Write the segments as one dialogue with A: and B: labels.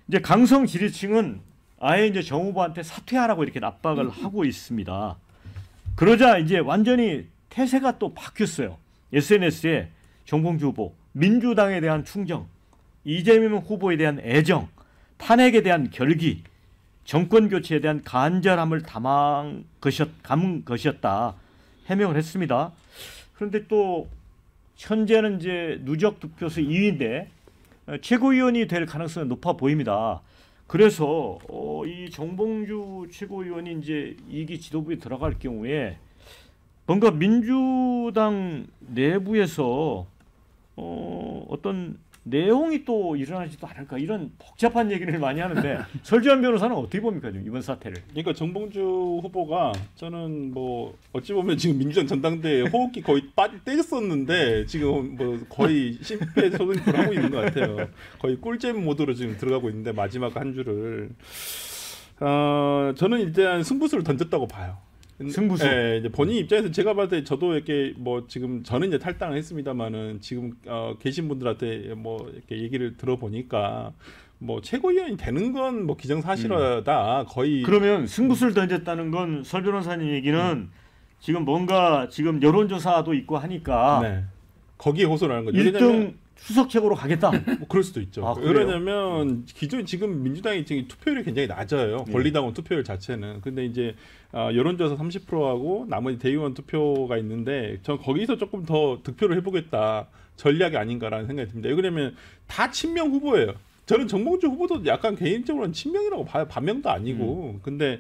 A: 이제 강성 지지층은 아예 이제 정 후보한테 사퇴하라고 이렇게 압박을 하고 있습니다. 그러자 이제 완전히 태세가 또 바뀌었어요. SNS에 정봉주 후보, 민주당에 대한 충정, 이재명 후보에 대한 애정, 탄핵에 대한 결기, 정권 교체에 대한 간절함을 담은 것이었다 해명을 했습니다. 그런데 또 현재는 이제 누적 득표수 2위인데 최고위원이 될 가능성이 높아 보입니다. 그래서 이 정봉주 최고위원이 이제 2기 지도부에 들어갈 경우에 뭔가 민주당 내부에서 어떤 내용이 또 일어나지도 않을까 이런 복잡한 얘기를 많이 하는데 설주환 변호사는 어떻게 봅니까 지금 이번 사태를?
B: 그러니까 정봉주 후보가 저는 뭐 어찌 보면 지금 민주당 전당대회 호흡기 거의 떼졌었는데 지금 뭐 거의 심폐소생술을 하고 있는 것 같아요. 거의 꿀잼 모드로 지금 들어가고 있는데 마지막 한 주를 저는 일단 승부수를 던졌다고 봐요.
A: 승부수.
B: 네, 이제 본인 입장에서 제가 봤을 때 저도 이렇게 뭐 지금 저는 이제 탈당을 했습니다만은 지금 계신 분들한테 뭐 이렇게 얘기를 들어보니까 뭐 최고위원이 되는 건 뭐 기정사실하다 거의.
A: 그러면 승부수를 던졌다는 건 설 변호사님 얘기는 지금 뭔가 지금 여론조사도 있고 하니까
B: 네. 거기에 호소를 하는 거죠.
A: 1등 수석 최고로 가겠다.
B: 뭐 그럴 수도 있죠. 왜냐하면 기존 지금 민주당이 지금 투표율이 굉장히 낮아요. 권리당원 투표율 자체는. 근데 이제 여론조사 30%하고 나머지 대의원 투표가 있는데 전 거기서 조금 더 득표를 해보겠다 전략이 아닌가라는 생각이 듭니다. 왜냐하면 다 친명 후보예요. 저는 정봉주 후보도 약간 개인적으로는 친명이라고 봐요. 반명도 아니고. 근데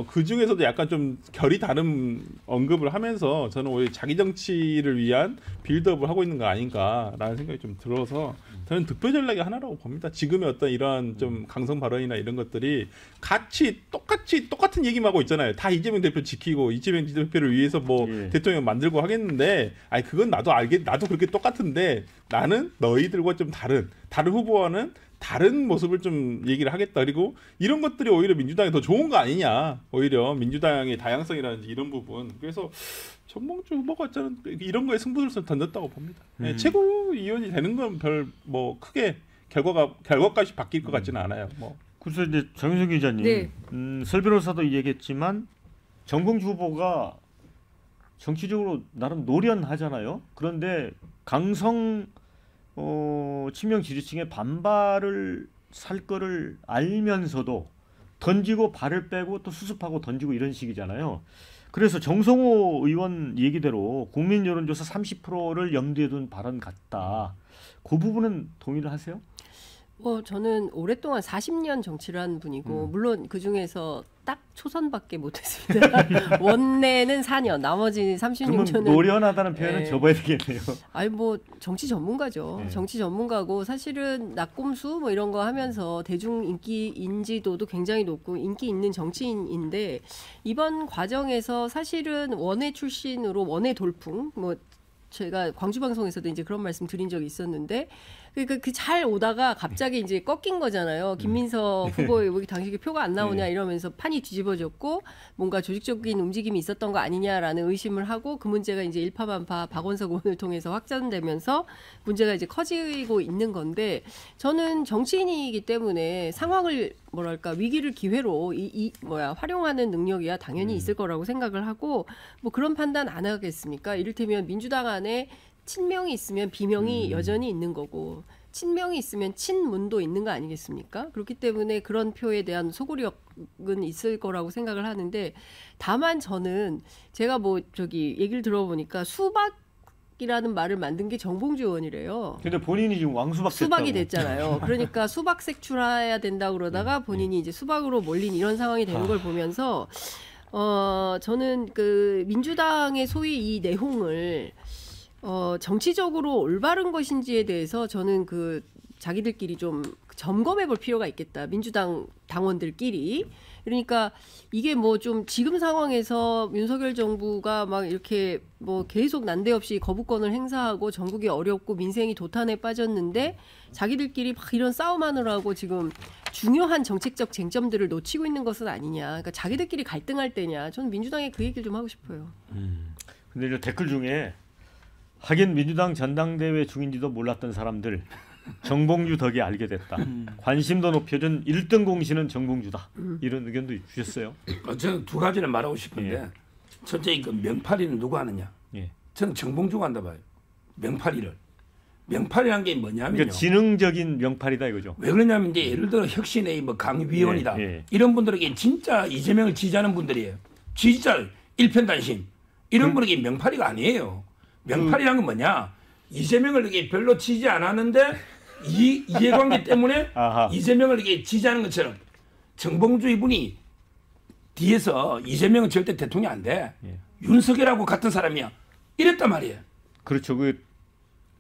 B: 그 중에서도 약간 좀 결이 다른 언급을 하면서 저는 오히려 자기 정치를 위한 빌드업을 하고 있는 거 아닌가라는 생각이 좀 들어서 저는 득표 전략의 하나라고 봅니다. 지금의 어떤 이러한 좀 강성 발언이나 이런 것들이 똑같은 얘기만 하고 있잖아요. 다 이재명 대표 지키고 이재명 대표를 위해서 뭐 대통령 만들고 하겠는데 아니 그건 나도 그렇게 똑같은데 나는 너희들과 좀 다른 후보와는 다른 모습을 좀 얘기를 하겠다. 그리고 이런 것들이 오히려 민주당에 더 좋은 거 아니냐. 오히려 민주당의 다양성이라든지 이런 부분. 그래서 정봉주 후보가 저는 이런 거에 승부를 던졌다고 봅니다. 네, 최고위원이 되는 건 별 뭐 크게 결과까지 바뀔 것 같지는 않아요. 뭐.
A: 그래서 이제 정윤석 기자님,
C: 네.
A: 설 변호사도 얘기했지만 정봉주 후보가 정치적으로 나름 노련하잖아요. 그런데 강성 친명 지지층의 반발을 살 거를 알면서도 던지고 발을 빼고 또 수습하고 던지고 이런 식이잖아요. 그래서 정성호 의원 얘기대로 국민 여론조사 30%를 염두에 둔 발언 같다. 그 부분은 동의를 하세요?
C: 저는 오랫동안 40년 정치를 한 분이고 물론 그중에서 딱 초선밖에 못했습니다. 원내는 4년, 나머지 36년은.
A: 그러면 노련하다는 표현은 접어야 되겠네요.
C: 아니 뭐 정치 전문가죠. 정치 전문가고 사실은 낙곰수 뭐 이런 거 하면서 대중 인기 인지도도 굉장히 높고 인기 있는 정치인인데 이번 과정에서 사실은 원외 출신으로 원외 돌풍 뭐 제가 광주방송에서도 이제 그런 말씀 드린 적이 있었는데 그러니까 그 잘 오다가 갑자기 이제 꺾인 거잖아요. 김민석 후보의 왜 당시에 표가 안 나오냐 이러면서 판이 뒤집어졌고 뭔가 조직적인 움직임이 있었던 거 아니냐라는 의심을 하고 그 문제가 이제 일파만파 박원석 의원을 통해서 확전되면서 문제가 이제 커지고 있는 건데 저는 정치인이기 때문에 상황을 뭐랄까 위기를 기회로 활용하는 능력이야 당연히 있을 거라고 생각을 하고 뭐 그런 판단 안 하겠습니까? 이를테면 민주당 안에 친명이 있으면 비명이 여전히 있는 거고 친명이 있으면 친문도 있는 거 아니겠습니까? 그렇기 때문에 그런 표에 대한 소구력은 있을 거라고 생각을 하는데 다만 저는 제가 얘기를 들어보니까 수박이라는 말을 만든 게 정봉주 의원이래요.
A: 근데 본인이 지금 왕수박
C: 수박이 됐잖아요. 그러니까 수박 색출해야 된다 그러다가 본인이 이제 수박으로 몰린 이런 상황이 되는 걸 보면서 저는 그 민주당의 소위 이 내홍을 정치적으로 올바른 것인지에 대해서 저는 그 자기들끼리 좀 점검해 볼 필요가 있겠다. 민주당 당원들끼리. 그러니까 이게 뭐 좀 지금 상황에서 윤석열 정부가 막 이렇게 뭐 계속 난데없이 거부권을 행사하고 전국이 어렵고 민생이 도탄에 빠졌는데 자기들끼리 막 이런 싸움하느라고 지금 중요한 정책적 쟁점들을 놓치고 있는 것은 아니냐. 그러니까 자기들끼리 갈등할 때냐. 저는 민주당에 그 얘기를 좀 하고 싶어요.
A: 근데 이제 댓글 중에 하긴 민주당 전당대회 중인지도 몰랐던 사람들 정봉주 덕에 알게 됐다. 관심도 높여준 1등 공신은 정봉주다. 이런 의견도 주셨어요.
D: 저는 두 가지를 말하고 싶은데
A: 예.
D: 첫째 그 명팔이는 누가 하느냐?
A: 예.
D: 저는 정봉주가 한다 봐요. 명팔이를. 명팔이란 게 뭐냐면요.
A: 그러니까 지능적인 명팔이다 이거죠.
D: 왜 그러냐면 이제 예를 들어 혁신의 뭐 강위원이다.
A: 예, 예.
D: 이런 분들에게 진짜 이재명을 지지하는 분들이에요. 진짜 일편단심. 이런 분에게 명팔이가 아니에요. 명팔이란 건 뭐냐? 이재명을 이게 별로 지지 안 하는데 이해관계 때문에
A: 아하.
D: 이재명을 이게 지지하는 것처럼 정봉주 이분이 뒤에서 이재명은 절대 대통령 안 돼.
A: 예.
D: 윤석열하고 같은 사람이야. 이랬단 말이에요.
A: 그렇죠. 그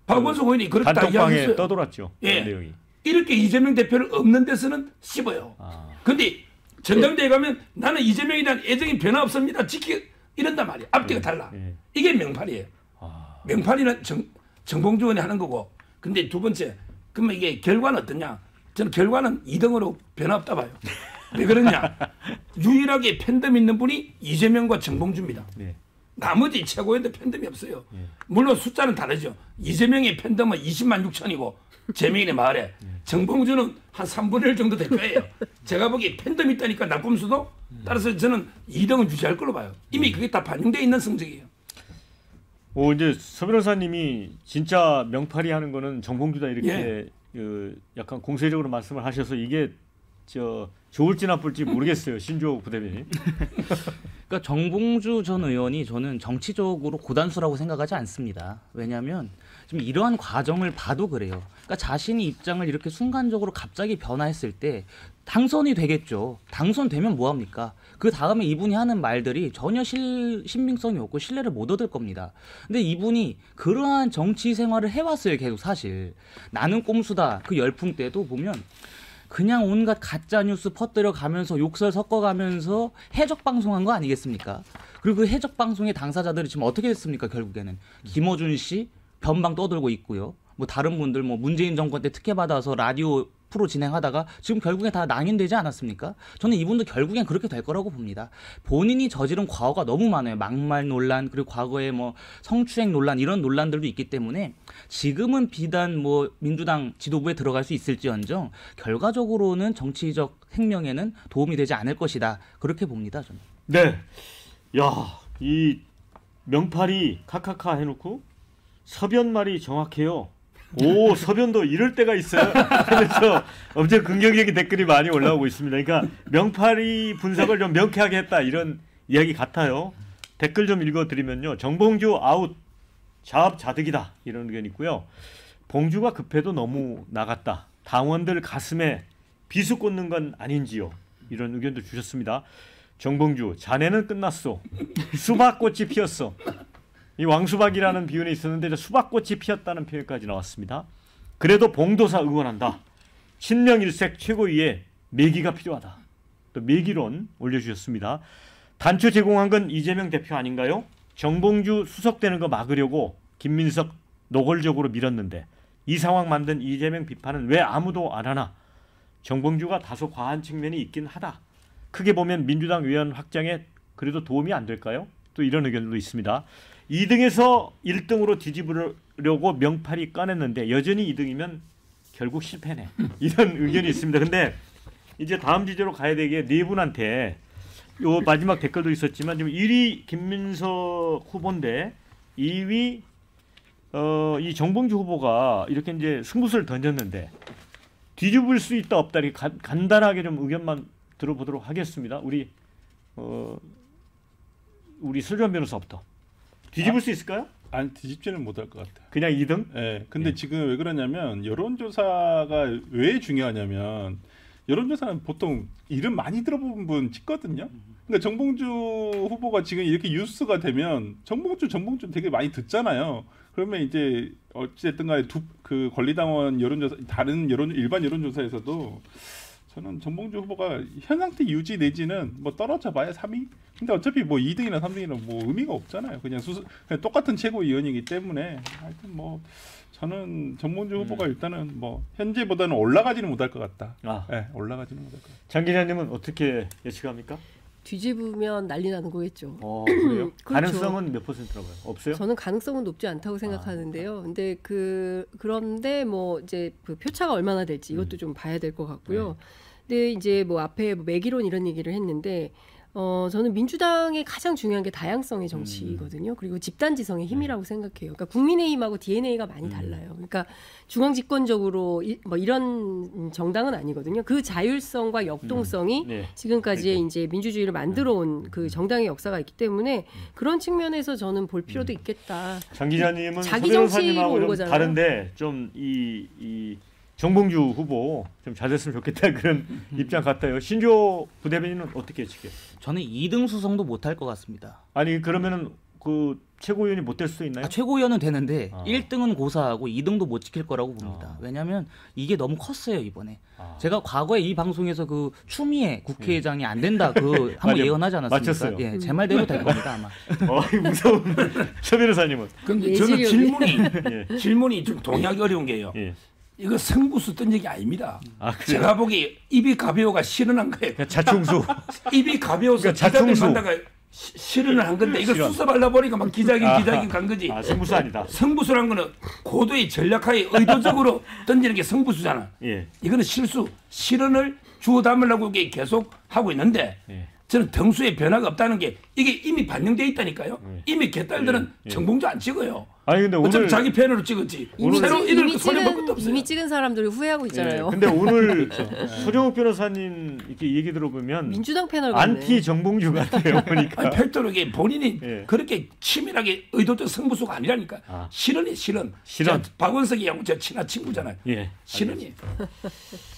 D: 박원순 의원이 그렇다
A: 단톡방에
D: 이야기했어요.
A: 떠돌았죠.
D: 예.
A: 그 내용이.
D: 이렇게 이재명 대표를 없는 데서는 씹어요. 근데 전당대회 가면 나는 이재명에 대한 애정이 변화 없습니다. 이런단 말이에요. 앞뒤가 달라.
A: 예.
D: 이게 명팔이에요. 명팔이는 정봉주 의원이 하는 거고. 근데 두 번째, 그러면 이게 결과는 어떠냐? 저는 결과는 2등으로 변화 없다 봐요. 왜 그러냐? 유일하게 팬덤 있는 분이 이재명과 정봉주입니다.
A: 네.
D: 나머지 최고위원들 팬덤이 없어요. 물론 숫자는 다르죠. 이재명의 팬덤은 20만 6천이고 재명인의 마을에 정봉주는 한 3분의 1 정도 될 거예요. 제가 보기에 팬덤이 있다니까 낙곰수도 따라서 저는 2등은 유지할 걸로 봐요. 이미 그게 다 반영되어 있는 성적이에요.
A: 이제 서 변호사님이 진짜 명팔이 하는 거는 정봉주다 이렇게
D: 예.
A: 약간 공세적으로 말씀을 하셔서 이게 좋을지 나쁠지 모르겠어요. 신조 부대변인.
E: 그러니까 정봉주 전 의원이 저는 정치적으로 고단수라고 생각하지 않습니다. 왜냐하면 지금 이러한 과정을 봐도 그래요. 그러니까 자신이 입장을 이렇게 순간적으로 갑자기 변화했을 때 당선이 되겠죠. 당선되면 뭐합니까? 그 다음에 이분이 하는 말들이 전혀 신빙성이 없고 신뢰를 못 얻을 겁니다. 근데 이분이 그러한 정치 생활을 해왔어요. 계속 사실. 나는 꼼수다. 그 열풍 때도 보면 그냥 온갖 가짜 뉴스 퍼뜨려 가면서 욕설 섞어가면서 해적 방송한 거 아니겠습니까? 그리고 그 해적 방송의 당사자들이 지금 어떻게 됐습니까? 결국에는 김어준 씨 변방 떠들고 있고요. 뭐 다른 분들 뭐 문재인 정권 때 특혜 받아서 라디오 프로 진행하다가 지금 결국에 다 낭인되지 않았습니까? 저는 이분도 결국엔 그렇게 될 거라고 봅니다. 본인이 저지른 과거가 너무 많아요. 막말 논란 그리고 과거에 뭐 성추행 논란 이런 논란들도 있기 때문에 지금은 비단 뭐 민주당 지도부에 들어갈 수 있을지언정 결과적으로는 정치적 생명에는 도움이 되지 않을 것이다. 그렇게 봅니다. 저는.
A: 네. 야, 이 명팔이 카카카 해놓고 서변 말이 정확해요. 오, 서변도 이럴 때가 있어요. 그래서 엄청 긍정적인 댓글이 많이 올라오고 있습니다. 그러니까 명팔이 분석을 좀 명쾌하게 했다 이런 이야기 같아요. 댓글 좀 읽어드리면요. 정봉주 아웃, 자업자득이다 이런 의견 있고요. 봉주가 급해도 너무 나갔다. 당원들 가슴에 비수 꽂는 건 아닌지요. 이런 의견도 주셨습니다. 정봉주, 자네는 끝났어. 수박꽃이 피었어. 이 왕수박이라는 비유는 있었는데 수박꽃이 피었다는 표현까지 나왔습니다. 그래도 봉도사 응원한다. 친명일색 최고위에 매기가 필요하다. 또 매기론 올려주셨습니다. 단초 제공한 건 이재명 대표 아닌가요? 정봉주 수석되는 거 막으려고 김민석 노골적으로 밀었는데 이 상황 만든 이재명 비판은 왜 아무도 안 하나? 정봉주가 다소 과한 측면이 있긴 하다. 크게 보면 민주당 의원 확장에 그래도 도움이 안 될까요? 또 이런 의견도 있습니다. 2등에서 1등으로 뒤집으려고 명팔이 꺼냈는데 여전히 2등이면 결국 실패네. 이런 의견이 있습니다. 근데 이제 다음 지제로 가야 되게 네 분한테 요 마지막 댓글도 있었지만 지금 1위 김민석 후보인데 2위 이 정봉주 후보가 이렇게 이제 승부수를 던졌는데 뒤집을 수 있다 없다 이렇게 간단하게 좀 의견만 들어보도록 하겠습니다. 우리 설주환 변호사부터. 뒤집을 수 있을까요?
B: 아니 뒤집지는 못할 것 같아요.
A: 그냥 2등?
B: 네. 근데 지금 왜 그러냐면 여론조사가 왜 중요하냐면 여론조사는 보통 이름 많이 들어본 분 찍거든요. 그러니까 정봉주 후보가 지금 이렇게 뉴스가 되면 정봉주 되게 많이 듣잖아요. 그러면 이제 어찌됐든 간에 그 권리당원 여론조사 다른 일반 여론조사에서도 저는 정봉주 후보가 현 상태 유지 내지는 뭐 떨어져 봐야 3위? 근데 어차피 뭐 2등이나 3등이나 뭐 의미가 없잖아요. 그냥 똑같은 최고위원이기 때문에 하여튼 뭐 저는 정봉주 후보가 일단은 뭐 현재보다는 올라가지는 못할 것 같다. 네, 올라가지는 못할 것 같다.
A: 장 기자님은 어떻게 예측합니까?
C: 뒤집으면 난리 나는 거겠죠.
A: 그래요?
C: 그렇죠.
A: 가능성은 몇 %라고요? 없어요?
C: 저는 가능성은 높지 않다고 생각하는데요. 근데 그런데 뭐 이제 그 표차가 얼마나 될지 이것도 좀 봐야 될 것 같고요. 근데 이제 뭐 앞에 뭐 매기론 이런 얘기를 했는데 저는 민주당의 가장 중요한 게 다양성의 정치거든요. 그리고 집단지성의 힘이라고 생각해요. 그러니까 국민의힘하고 DNA가 많이 달라요. 그러니까 중앙 집권적으로 뭐 이런 정당은 아니거든요. 그 자율성과 역동성이
A: 네.
C: 지금까지의 이제 민주주의를 만들어온 그 정당의 역사가 있기 때문에 그런 측면에서 저는 볼 필요도 있겠다.
A: 장 기자님은 서
C: 자기
A: 변호사님하고
C: 정치로 온
A: 좀
C: 거잖아요.
A: 다른데 좀 이 정봉주 후보 좀 잘 됐으면 좋겠다 그런 입장 같아요. 신조 부대변인은 어떻게 예측해요?
E: 저는 2등 수성도 못할 것 같습니다.
A: 아니 그러면은 그 최고위원이 못 될 수도 있나요?
E: 최고위원은 되는데
A: 아.
E: 1등은 고사하고 2등도 못 지킬 거라고 봅니다. 왜냐하면 이게 너무 컸어요 이번에.
A: 아.
E: 제가 과거에 이 방송에서 그 추미애 국회의장이 안 된다 그 한번
A: 맞아요.
E: 예언하지 않았습니까?
A: 맞췄어요.
E: 예, 제 말대로 될 겁니다 아마.
A: 무서운 서 변호사님은.
D: 근데 저는
C: 예지력이.
D: 질문이 좀 동의하기 어려운 게요.
A: 예.
D: 이거 성부수 떤 적이 아닙니다.
A: 아, 그래요?
D: 제가 보기 입이 가벼워가 실현한 거예요.
A: 그러니까 자충수.
D: 입이 가벼워서
A: 그러니까
D: 기자들
A: 자충수.
D: 만나가 실현을 한 건데 이거
A: 실현.
D: 수습하려 보니까 막 기자긴 간 거지.
A: 성부수 아니다.
D: 성부수란 거는 고도의 전략하에 의도적으로 던지는 게 성부수잖아.
A: 예.
D: 이거는 실수, 실현을 주워 담으려고 이게 계속 하고 있는데
A: 예.
D: 저는 등수에 변화가 없다는 게 이게 이미 반영돼 있다니까요. 이미 개딸들은 정봉주 안 찍어요.
A: 아니 근데
D: 어차피
A: 오늘
D: 자기 팬으로 찍었지.
C: 이미,
D: 새로 이를
C: 이미,
D: 손해볼 것도 없어요.
C: 이미 찍은 사람들이 후회하고 있잖아요.
A: 근데 오늘 소정욱 변호사님 이렇게 얘기 들어보면
C: 민주당 패널 같네.
A: 안티 정봉주 같아요. 보니까.
D: 아니, 별도로 이게 본인이
A: 예.
D: 그렇게 치밀하게 의도적 성부수가 아니라니까.
A: 아.
D: 실현이 실현.
A: 실현.
D: 박원석이하고 제 친한 친구잖아요.
A: 예.
D: 실현이.